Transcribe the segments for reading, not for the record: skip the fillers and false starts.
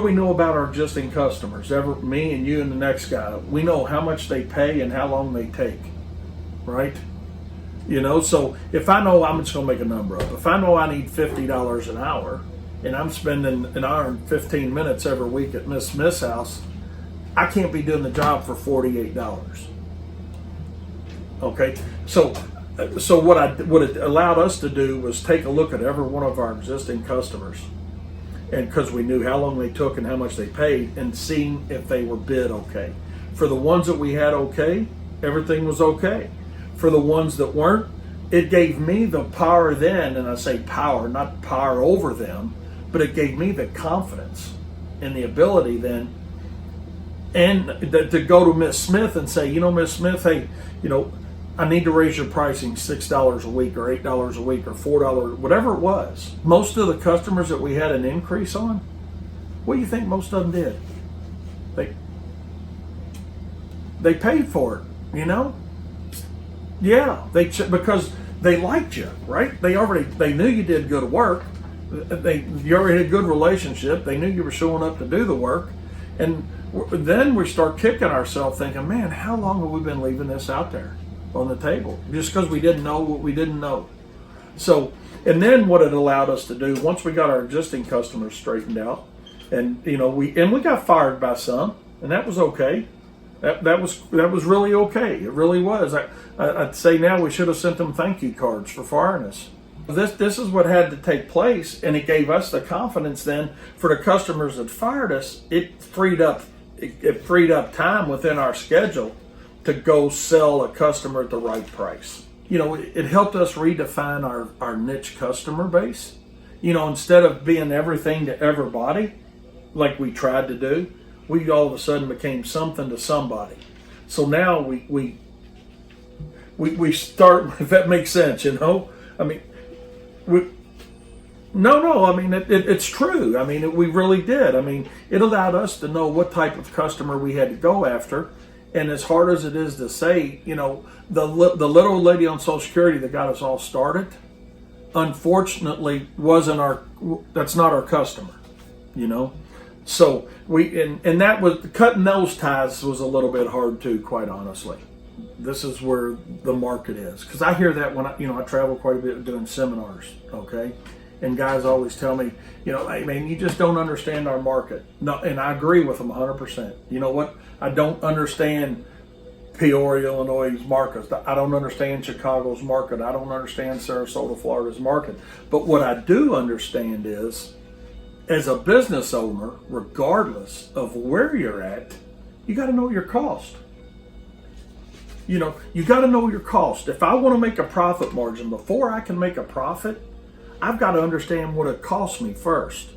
we know about our existing customers? Me and you and the next guy. We know how much they pay and how long they take, right? So if I know, I'm just going to make a number up. If I know I need $50 an hour and I'm spending an hour and 15 minutes every week at Miss Smith's house, I can't be doing the job for $48. Okay, so what it allowed us to do was take a look at every one of our existing customers, and because we knew how long they took and how much they paid, and seeing if they were bid okay. For the ones that we had okay, everything was okay. For the ones that weren't, it gave me the power then, and I say power, not power over them, but it gave me the confidence and the ability then, and to go to Miss Smith and say, Miss Smith, hey, I need to raise your pricing $6 a week or $8 a week or $4, whatever it was. Most of the customers that we had an increase on, what do you think most of them did? They paid for it, Yeah, because they liked you, right? They knew you did good work. You already had a good relationship. They knew you were showing up to do the work, and then we start kicking ourselves, thinking, man, how long have we been leaving this out there on the table just because we didn't know what we didn't know? So, and then what it allowed us to do once we got our existing customers straightened out, and we got fired by some, and that was okay. That was really okay. It really was. I'd say now we should have sent them thank you cards for firing us. This is what had to take place, and it gave us the confidence then for the customers that fired us. It freed up time within our schedule to go sell a customer at the right price. It helped us redefine our niche customer base. Instead of being everything to everybody like we tried to do, we all of a sudden became something to somebody. So now we start, if that makes sense, I mean, it's true. We really did. It allowed us to know what type of customer we had to go after. And as hard as it is to say, the little lady on Social Security that got us all started, unfortunately, that's not our customer, So and that was, cutting those ties was a little bit hard too, quite honestly. This is where the market is, because I hear that when I travel quite a bit doing seminars, okay, and guys always tell me, hey man, you just don't understand our market. No, and I agree with them 100%. You know what? I don't understand Peoria, Illinois' market. I don't understand Chicago's market. I don't understand Sarasota, Florida's market. But what I do understand is, as a business owner, regardless of where you're at, you got to know your cost. You got to know your cost. If I want to make a profit margin, before I can make a profit, I've got to understand what it costs me first.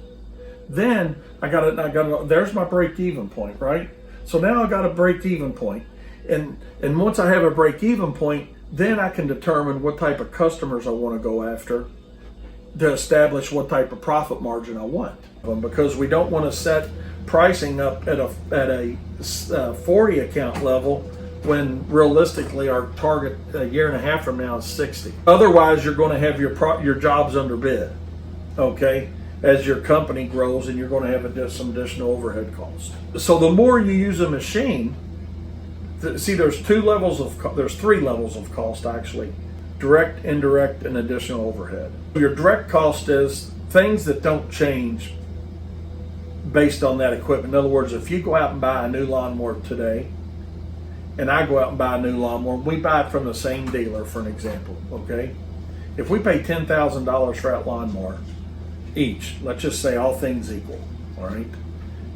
Then I got to. There's my break-even point, right? So now I got a break-even point, and once I have a break-even point, then I can determine what type of customers I want to go after to establish what type of profit margin I want. Because we don't want to set pricing up at a 40 account level when realistically our target a year and a half from now is 60. Otherwise, you're going to have your jobs under bid, okay, as your company grows, and you're going to have some additional overhead costs. So the more you use a machine, see, there's three levels of cost actually: direct, indirect, and additional overhead. Your direct cost is things that don't change based on that equipment. In other words, if you go out and buy a new lawnmower today, and I go out and buy a new lawnmower, we buy it from the same dealer, for an example, okay? If we pay $10,000 for that lawnmower each, let's just say all things equal, all right?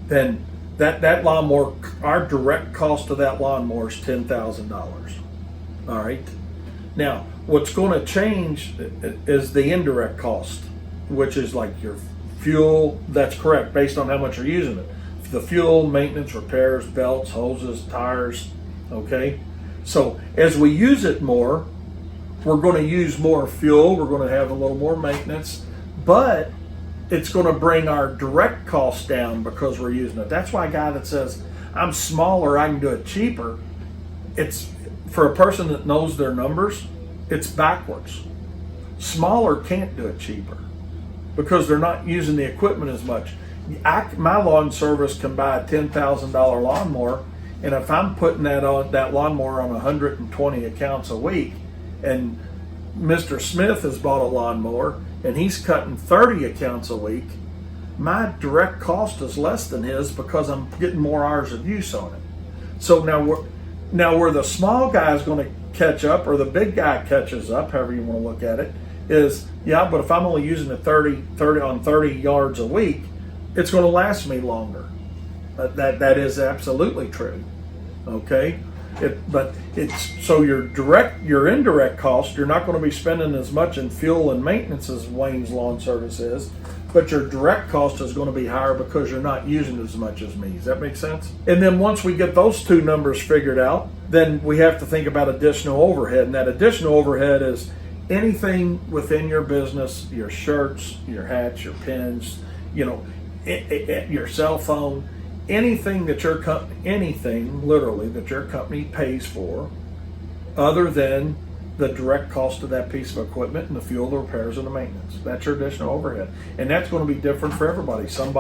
Then that lawnmower, our direct cost of that lawnmower is $10,000, all right? Now, what's going to change is the indirect cost, which is like your fuel. That's correct, based on how much you're using it. The fuel, maintenance, repairs, belts, hoses, tires, okay? So as we use it more, we're going to use more fuel, we're going to have a little more maintenance, but it's going to bring our direct costs down because we're using it. That's why a guy that says, I'm smaller, I can do it cheaper, it's, for a person that knows their numbers, it's backwards. Smaller can't do it cheaper because they're not using the equipment as much. My lawn service can buy a $10,000 lawnmower, and if I'm putting that lawnmower on 120 accounts a week, and Mr. Smith has bought a lawnmower and he's cutting 30 accounts a week, my direct cost is less than his because I'm getting more hours of use on it. So now where the small guy is going to catch up, or the big guy catches up, however you want to look at it, is, yeah, but if I'm only using it 30 yards a week, it's going to last me longer. That is absolutely true. Okay, but it's so your indirect cost, you're not going to be spending as much in fuel and maintenance as Wayne's Lawn Service is, but your direct cost is going to be higher because you're not using as much as me. Does that make sense? And then once we get those two numbers figured out, then we have to think about additional overhead, and that additional overhead is anything within your business: your shirts, your hats, your pins, your cell phone. Anything that literally that your company pays for, other than the direct cost of that piece of equipment and the fuel, the repairs, and the maintenance. That's your additional overhead, and that's going to be different for everybody. Some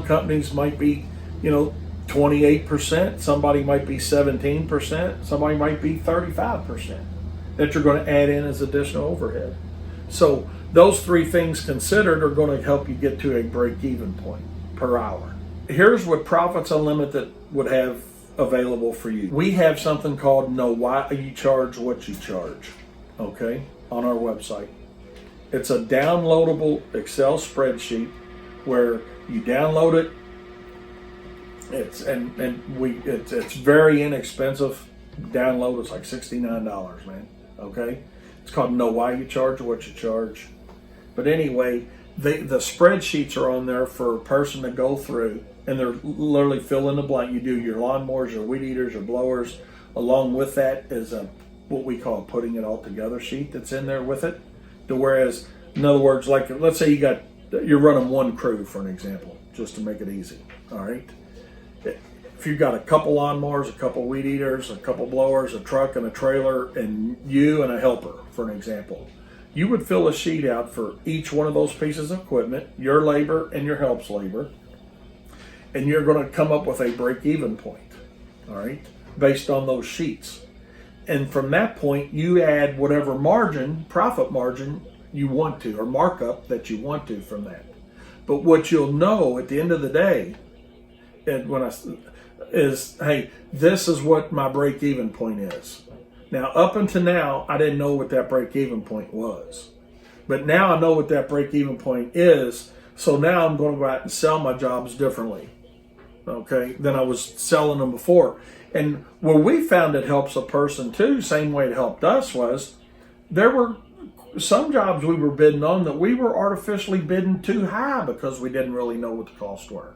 companies might be, 28%. Somebody might be 17%. Somebody might be 35% that you're going to add in as additional overhead. So those three things considered are going to help you get to a break-even point per hour. Here's what Profits Unlimited would have available for you. We have something called Know Why You Charge What You Charge, okay, on our website. It's a downloadable Excel spreadsheet where you download it. It's very inexpensive. Download, it's like $69, man. Okay, it's called Know Why You Charge What You Charge. But anyway, the spreadsheets are on there for a person to go through, and they're literally fill in the blank. You do your lawnmowers, your weed eaters, your blowers. Along with that is what we call a putting it all together sheet that's in there with it. Whereas, in other words, like let's say you're running one crew, for an example, just to make it easy. All right. If you've got a couple lawnmowers, a couple weed eaters, a couple blowers, a truck and a trailer, and you and a helper, for an example, you would fill a sheet out for each one of those pieces of equipment, your labor and your help's labor, and you're going to come up with a break-even point, all right, based on those sheets. And from that point, you add whatever profit margin you want to, or markup that you want to from that. But what you'll know at the end of the day, is, hey, this is what my break-even point is. Now, up until now, I didn't know what that break-even point was. But now I know what that break-even point is, so now I'm going to go out and sell my jobs differently, okay, than I was selling them before. And where we found it helps a person too, same way it helped us, was there were some jobs we were bidding on that we were artificially bidding too high because we didn't really know what the costs were.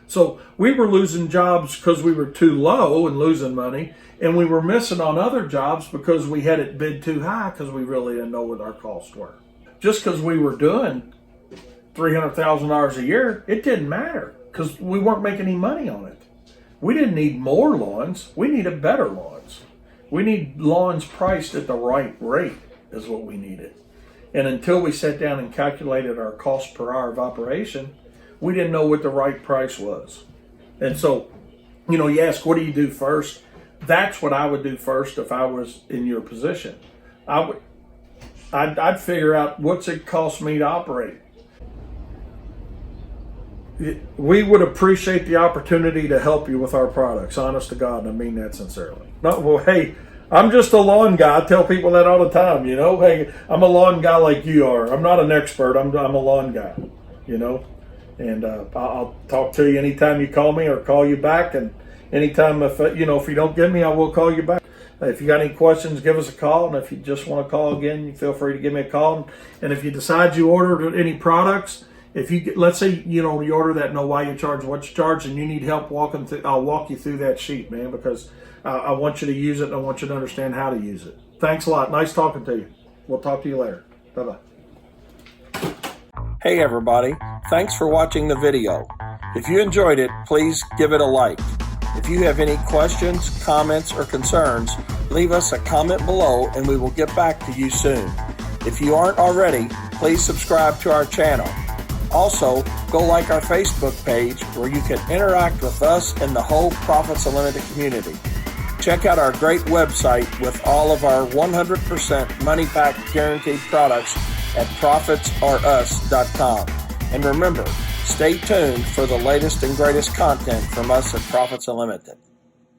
So we were losing jobs because we were too low and losing money, and we were missing on other jobs because we had it bid too high because we really didn't know what our costs were. Just because we were doing $300,000 a year, it didn't matter because we weren't making any money on it. We didn't need more lawns. We needed better lawns. We need lawns priced at the right rate is what we needed. And until we sat down and calculated our cost per hour of operation, we didn't know what the right price was. And so, you ask, what do you do first? That's what I would do first if I was in your position. I'd figure out what's it cost me to operate. We would appreciate the opportunity to help you with our products, honest to God, and I mean that sincerely. Hey, I'm just a lawn guy. I tell people that all the time, Hey, I'm a lawn guy like you are. I'm not an expert. I'm a lawn guy, And I'll talk to you anytime you call me or call you back. And anytime if you don't get me, I will call you back. If you got any questions, give us a call. And if you just want to call again, you feel free to give me a call. And if you decide you ordered any products, let's say you order that Know Why You Charge What You Charge, and you need help walking through, I'll walk you through that sheet, man, because I want you to use it and I want you to understand how to use it. Thanks a lot. Nice talking to you. We'll talk to you later. Bye-bye. Hey everybody, thanks for watching the video. If you enjoyed it, please give it a like. If you have any questions, comments, or concerns, leave us a comment below and we will get back to you soon. If you aren't already, please subscribe to our channel. Also, go like our Facebook page where you can interact with us and the whole Profits Unlimited community. Check out our great website with all of our 100% money-back guaranteed products at profitsorus.com. And remember, stay tuned for the latest and greatest content from us at Profits Unlimited.